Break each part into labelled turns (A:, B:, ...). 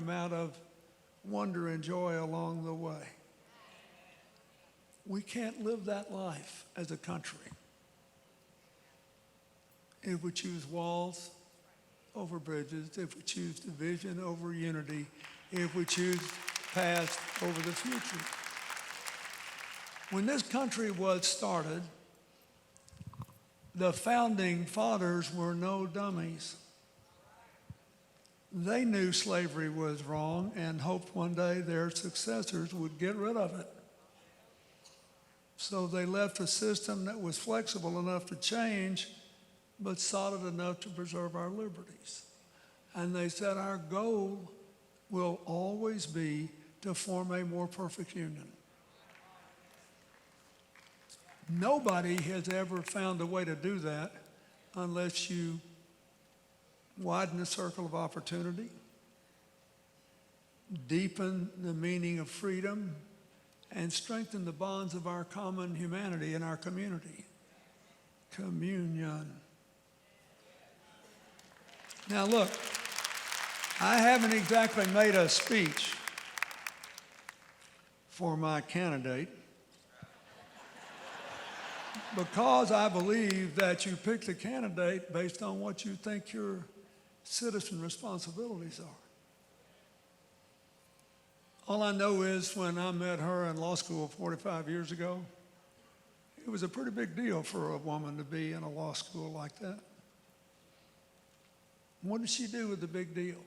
A: amount of wonder and joy along the way. We can't live that life as a country if we choose walls over bridges, if we choose division over unity, if we choose past over the future. When this country was started, the founding fathers were no dummies. They knew slavery was wrong and hoped one day their successors would get rid of it. So they left a system that was flexible enough to change, but solid enough to preserve our liberties. And they said our goal will always be to form a more perfect union. Nobody has ever found a way to do that unless you widen the circle of opportunity, deepen the meaning of freedom, and strengthen the bonds of our common humanity in our community. Communion. Now look, I haven't exactly made a speech for my candidate because I believe that you pick the candidate based on what you think your citizen responsibilities are. All I know is when I met her in law school 45 years ago, it was a pretty big deal for a woman to be in a law school like that. What did she do with the big deal?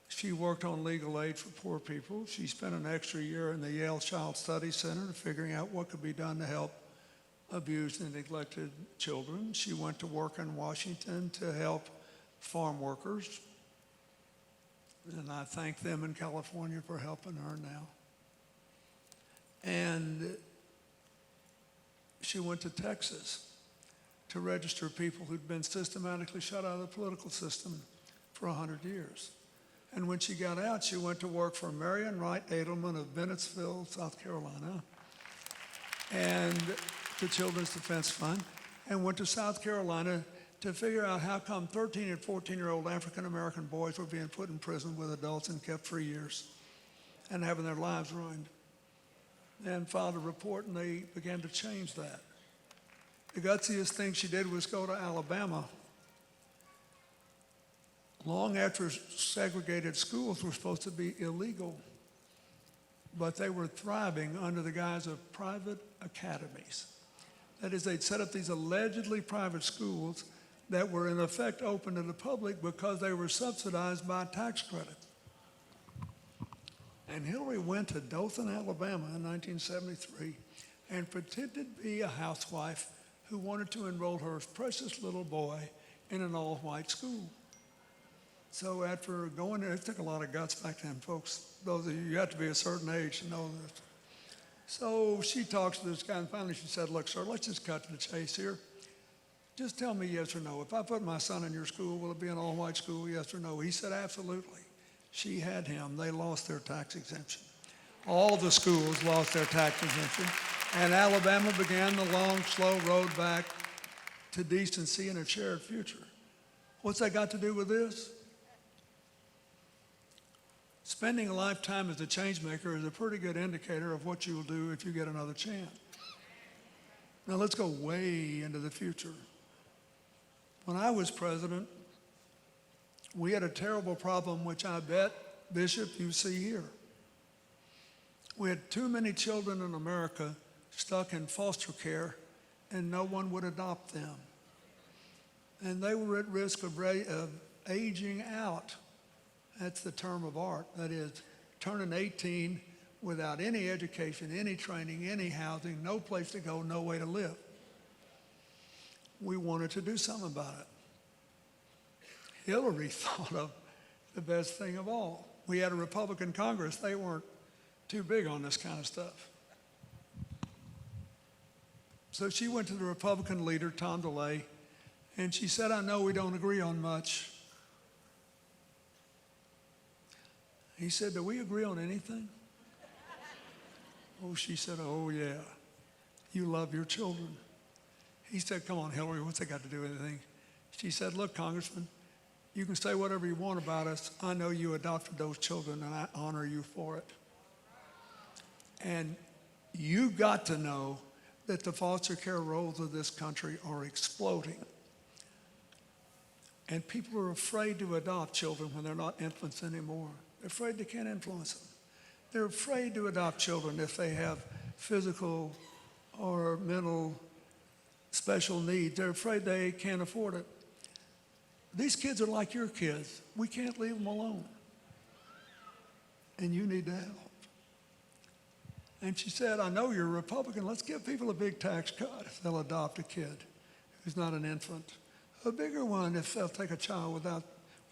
A: She worked on legal aid for poor people. She spent an extra year in the Yale Child Study Center figuring out what could be done to help abused and neglected children. She went to work in Washington to help farm workers. And I thank them in California for helping her now. And she went to Texas to register people who'd been systematically shut out of the political system for 100 years. And when she got out, she went to work for Marion Wright Edelman of Bennettsville, South Carolina, and the Children's Defense Fund, and went to South Carolina to figure out how come 13 and 14-year-old African-American boys were being put in prison with adults and kept for years and having their lives ruined. And filed a report, and they began to change that. The gutsiest thing she did was go to Alabama long after segregated schools were supposed to be illegal, but they were thriving under the guise of private academies. That is, they'd set up these allegedly private schools that were in effect open to the public because they were subsidized by tax credits. And Hillary went to Dothan, Alabama in 1973 and pretended to be a housewife who wanted to enroll her precious little boy in an all-white school. So after going there, it took a lot of guts back then, folks. Those of you have to be a certain age to know this. So she talks to this guy, and finally she said, look, sir, let's just cut to the chase here. Just tell me yes or no. If I put my son in your school, will it be an all-white school, yes or no? He said, absolutely. She had him. They lost their tax exemption. All the schools lost their tax exemption, and Alabama began the long, slow road back to decency and a shared future. What's that got to do with this? Spending a lifetime as a change maker is a pretty good indicator of what you will do if you get another chance. Now let's go way into the future. When I was president, we had a terrible problem, which I bet, Bishop, you see here. We had too many children in America stuck in foster care, and no one would adopt them. And they were at risk of aging out. That's the term of art. That is, turning 18 without any education, any training, any housing, no place to go, no way to live. We wanted to do something about it. Hillary thought of the best thing of all. We had a Republican Congress. They weren't too big on this kind of stuff. So she went to the Republican leader, Tom DeLay, and she said, I know we don't agree on much. He said, do we agree on anything? Oh, she said, oh yeah, you love your children. He said, come on, Hillary, what's that got to do with anything? She said, look, Congressman, You can say whatever you want about us. I know you adopted those children, and I honor you for it. And you got to know that the foster care rolls of this country are exploding. And people are afraid to adopt children when they're not infants anymore. They're afraid they can't influence them. They're afraid to adopt children if they have physical or mental special needs. They're afraid they can't afford it. These kids are like your kids. We can't leave them alone. And you need to help. And she said, I know you're a Republican. Let's give people a big tax cut if they'll adopt a kid who's not an infant. A bigger one if they'll take a child with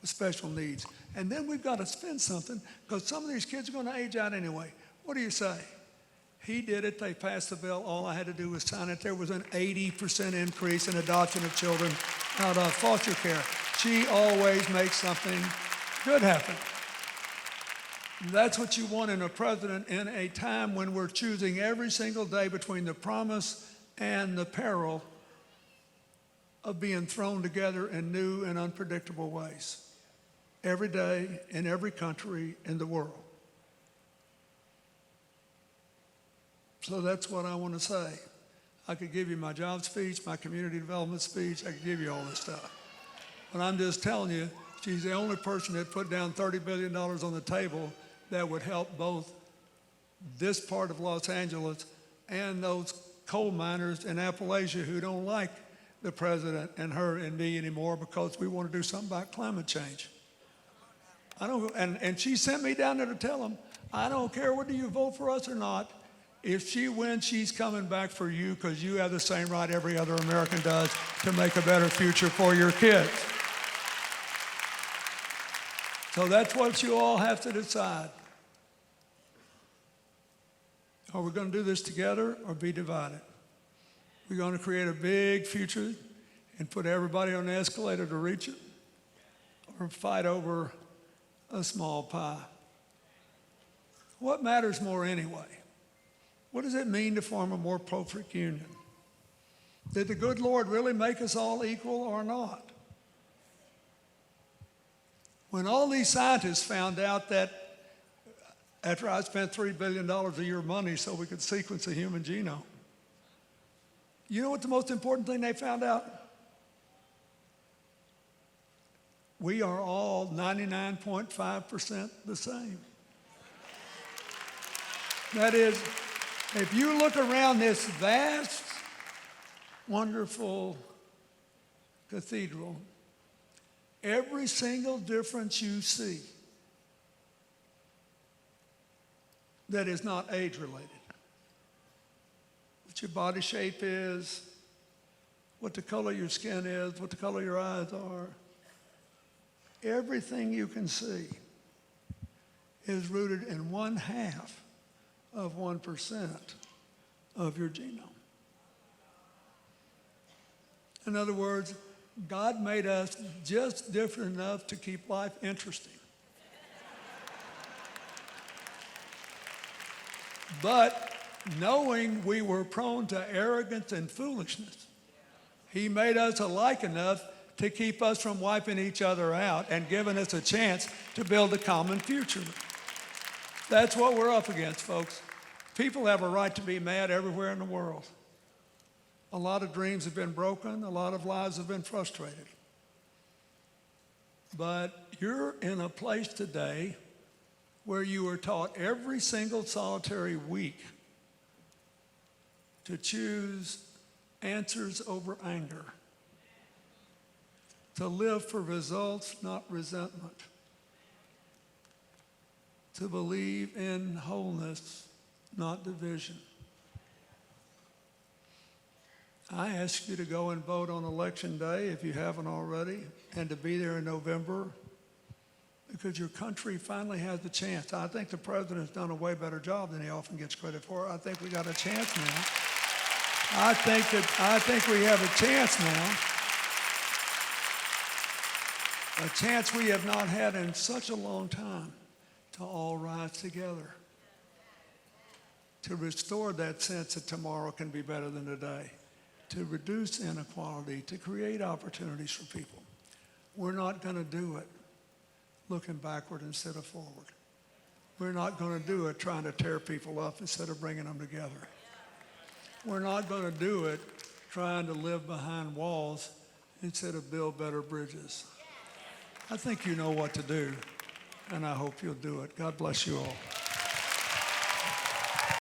A: special needs. And then we've got to spend something because some of these kids are going to age out anyway. What do you say? He did it. They passed the bill. All I had to do was sign it. There was an 80% increase in adoption of children out of foster care. She always makes something good happen. That's what you want in a president in a time when we're choosing every single day between the promise and the peril of being thrown together in new and unpredictable ways. Every day, in every country in the world. So that's what I want to say. I could give you my job speech, my community development speech. I could give you all this stuff. But I'm just telling you, she's the only person that put down $30 billion on the table that would help both this part of Los Angeles and those coal miners in Appalachia who don't like the president and her and me anymore because we want to do something about climate change. And she sent me down there to tell them, I don't care whether you vote for us or not. If she wins, she's coming back for you because you have the same right every other American does to make a better future for your kids. So that's what you all have to decide. Are we going to do this together or be divided? We're going to create a big future and put everybody on the escalator to reach it, or fight over a small pie. What matters more anyway? What does it mean to form a more perfect union? Did the good Lord really make us all equal or not? When all these scientists found out that, after I spent $3 billion of your money so we could sequence the human genome, you know what the most important thing they found out? We are all 99.5% the same. That is, if you look around this vast, wonderful cathedral, every single difference you see that is not age-related, what your body shape is, what the color of your skin is, what the color of your eyes are, everything you can see is rooted in 1/2 of 1% of your genome. In other words, God made us just different enough to keep life interesting. But knowing we were prone to arrogance and foolishness, He made us alike enough to keep us from wiping each other out and giving us a chance to build a common future. That's what we're up against, folks. People have a right to be mad everywhere in the world. A lot of dreams have been broken. A lot of lives have been frustrated. But you're in a place today where you are taught every single solitary week to choose answers over anger, to live for results, not resentment, to believe in wholeness, not division. I ask you to go and vote on Election Day if you haven't already, and to be there in November, because your country finally has the chance. I think the president's done a way better job than he often gets credit for. I think we got a chance now. I think we have a chance now. A chance we have not had in such a long time to all rise together, to restore that sense that tomorrow can be better than today, to reduce inequality, to create opportunities for people. we're not going to do it looking backward instead of forward. We're not going to do it trying to tear people up instead of bringing them together. We're not going to do it trying to live behind walls instead of build better bridges. I think you know what to do, and I hope you'll do it. God bless you all.